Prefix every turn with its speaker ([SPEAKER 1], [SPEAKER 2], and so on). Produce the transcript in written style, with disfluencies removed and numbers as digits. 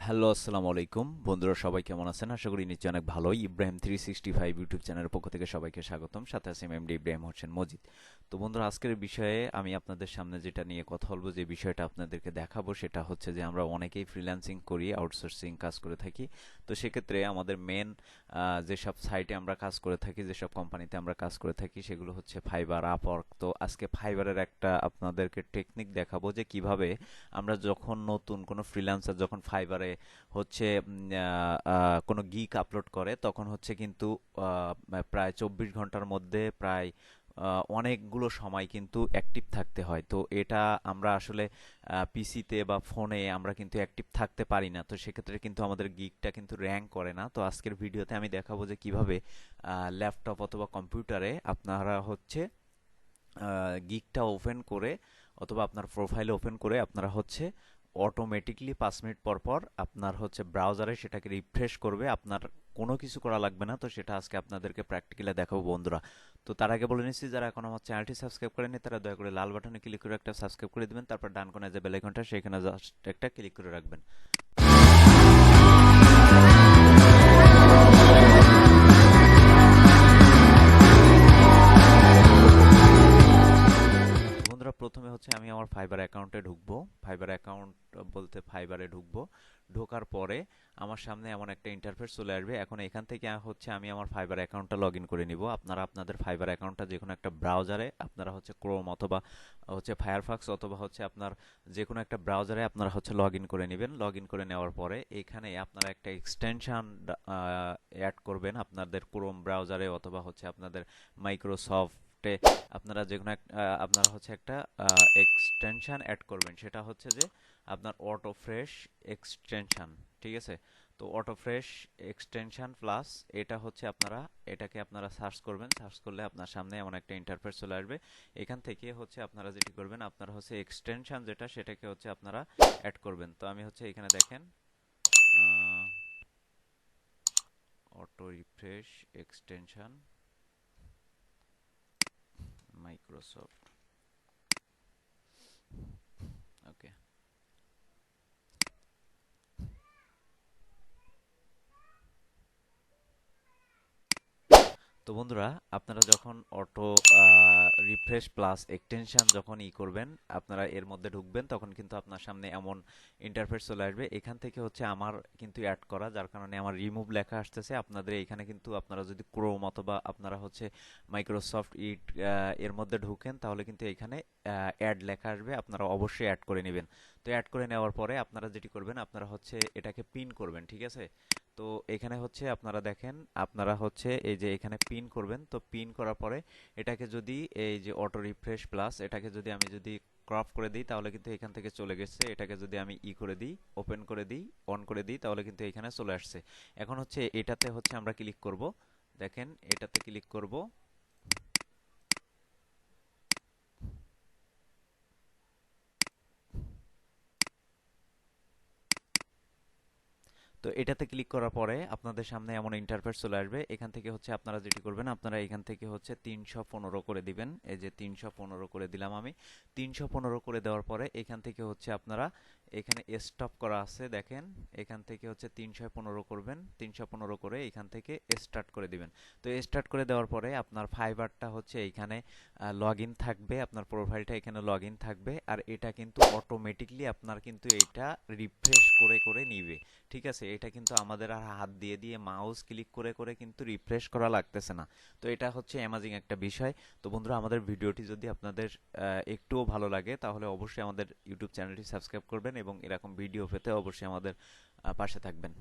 [SPEAKER 1] Hello, আসসালামু আলাইকুম বন্ধুরা, সবাই কেমন আছেন? আশা করি নিশ্চয়ই অনেক ভালোই। ইব্রাহিম 365 ইউটিউব চ্যানেলের পক্ষ থেকে সবাইকে স্বাগতম। সাথে আছি এমডি ইব্রাহিম হোসেন মজিদ। তো বন্ধুরা, আজকের বিষয়ে আমি আপনাদের সামনে যেটা নিয়ে কথা বলবো, যে বিষয়টা আপনাদেরকে দেখাবো, সেটা হচ্ছে যে আমরা অনেকেই ফ্রিল্যান্সিং করি, আউটসোর্সিং কাজ করে থাকি। তো সেক্ষেত্রে আমাদের মেন যেসব সাইটে আমরা কাজ করে থাকি, যেসব কোম্পানিতে আমরা কাজ করে থাকি, সেগুলো হচ্ছে ফাইবার, আপওয়ার্ক। তো আজকে ফাইবারের একটা আপনাদেরকে টেকনিক দেখাবো, যে কিভাবে আমরা যখন নতুন কোনো ফ্রিল্যান্সার যখন ফাইবারে হচ্ছে কোনো গিগ আপলোড করে, তখন হচ্ছে কিন্তু প্রায় 24 ঘন্টার মধ্যে প্রায় অনেকগুলো সময় কিন্তু অ্যাক্টিভ থাকতে হয়। তো এটা আমরা আসলে পিসিতে বা ফোনে আমরা কিন্তু অ্যাক্টিভ থাকতে পারি না। তো সেক্ষেত্রে কিন্তু আমাদের গিগটা কিন্তু র্যাঙ্ক করে না। তো আজকের ভিডিওতে আমি দেখাবো যে কিভাবে ল্যাপটপ অথবা কম্পিউটারে আপনারা হচ্ছে গিগটা ওপেন করে অথবা আপনার প্রোফাইল ওপেন করে আপনারা হচ্ছে অটোমেটিকলি 5 মিনিট পর পর আপনার হচ্ছে ব্রাউজারে সেটাকে রিফ্রেশ করবে। আপনার কোনো কিছু করা লাগবে না। তো সেটা আজকে আপনাদেরকে প্র্যাকটিক্যালি দেখাবো বন্ধুরা। তো তার আগে বলে নিচ্ছি, যারা এখন আমার চ্যানেলটি সাবস্ক্রাইব করেনি তারা দয়া করে লাল বাটনে ক্লিক করে একটা সাবস্ক্রাইব করে দিবেন। তারপর ডান কোণে যে বেল আইকনটা, সেখানে জাস্ট একটা ক্লিক করে রাখবেন। বন্ধুরা, প্রথমে হচ্ছে আমি আমার ফাইবার অ্যাকাউন্টে ঢুকবো। ফাইবার অ্যাকাউন্ট বলতে ফাইবারে ঢুকবো। ঢোকার পরে আমার সামনে এমন একটা ইন্টারফেস চলে আসবে। এখন এখান থেকে হচ্ছে আমি আমার ফাইবার অ্যাকাউন্টটা লগ ইন করে নিব। আপনারা আপনাদের ফাইবার অ্যাকাউন্টটা যে কোনো একটা ব্রাউজারে, আপনারা হচ্ছে ক্রোম অথবা হচ্ছে ফায়ারফক্স অথবা হচ্ছে আপনার যে কোনো একটা ব্রাউজারে আপনারা হচ্ছে লগ ইন করে নেবেন। লগ ইন করে নেওয়ার পরে এখানে আপনারা একটা এক্সটেনশন অ্যাড করবেন আপনাদের ক্রোম ব্রাউজারে অথবা হচ্ছে আপনাদের মাইক্রোসফটে। আপনারা যে কোনো আপনারা হচ্ছে একটা এক্সটেনশন অ্যাড করবেন। সেটা হচ্ছে যে আপনার অটো ফ্রেশ এক্সটেনশন, ঠিক আছে? তো অটো ফ্রেশ এক্সটেনশন প্লাস এটা হচ্ছে আপনারা এটাকে আপনারা সার্চ করবেন। সার্চ করলে আপনার সামনে এমন একটা ইন্টারফেস চলে আসবে। এখান থেকে হচ্ছে আপনারা যেটি করবেন, আপনারা হচ্ছে এক্সটেনশন যেটা, সেটাকে হচ্ছে আপনারা অ্যাড করবেন। তো আমি হচ্ছে এখানে দেখেন অটো রিফ্রেশ এক্সটেনশন মাইক্রোসফট, ওকে। তো বন্ধুরা, আপনারা যখন অটো রিফ্রেশ প্লাস এক্সটেনশন যখন করবেন, আপনারা এর মধ্যে ঢুকবেন, তখন কিন্তু আপনার সামনে এমন ইন্টারফেস চলে আসবে। এখান থেকে হচ্ছে আমার কিন্তু অ্যাড করা, যার কারণে আমার রিমুভ লেখা আসতেছে। আপনাদের এখানে কিন্তু আপনারা যদি ক্রোম অথবা আপনারা হচ্ছে মাইক্রোসফট এর মধ্যে ঢুকেন, তাহলে কিন্তু এখানে অ্যাড লেখা আসবে। আপনারা অবশ্যই অ্যাড করে নেবেন। তো অ্যাড করে নেওয়ার পরে আপনারা যেটি করবেন, আপনারা হচ্ছে এটাকে পিন করবেন, ঠিক আছে? তো এখানে হচ্ছে আপনারা দেখেন, আপনারা হচ্ছে এই যে এখানে পিন করবেন। তো পিন করার পরে এটাকে যদি এই যে অটো রিফ্রেশ প্লাস এটাকে যদি আমি যদি ক্রপ করে দিই, তাহলে কিন্তু এখান থেকে চলে গেছে। এটাকে যদি আমি করে দিই, ওপেন করে দিই, অন করে দিই, তাহলে কিন্তু এখানে চলে আসছে। এখন হচ্ছে এটাতে হচ্ছে আমরা ক্লিক করব। দেখেন, এটাতে ক্লিক করব। তো এটাতে ক্লিক করার পরে আপনাদের সামনে এমন ইন্টারফেস চলে আসবে। এখান থেকে হচ্ছে আপনারা যেটি করবেন, আপনারা এখান থেকে হচ্ছে 315 করে দিবেন। এই যে 315 করে দিলাম আমি। 315 করে দেওয়ার পরে এখান থেকে হচ্ছে আপনারা এখানে স্টপ করা আছে, দেখেন। এখান থেকে হচ্ছে 315 করবেন। 315 করে এখান থেকে স্টার্ট করে দিবেন। তো স্টার্ট করে দেওয়ার পরে আপনার ফাইবারটা হচ্ছে এইখানে লগ ইন থাকবে, আপনার প্রোফাইলটা এখানে লগ ইন থাকবে। আর এটা কিন্তু অটোমেটিকলি আপনার কিন্তু এইটা রিফ্রেশ করে করে নিবে, ঠিক আছে? এটা কিন্তু আমাদের আর হাত দিয়ে দিয়ে মাউস ক্লিক করে করে কিন্তু রিফ্রেশ করা লাগতেছে না। তো এটা হচ্ছে অ্যামাজিং একটা বিষয়। তো বন্ধুরা, আমাদের ভিডিওটি যদি আপনাদের একটুও ভালো লাগে, তাহলে অবশ্যই আমাদের ইউটিউব চ্যানেলটি সাবস্ক্রাইব করবেন এবং এরকম ভিডিও পেতে অবশ্যই আমাদের পাশে থাকবেন।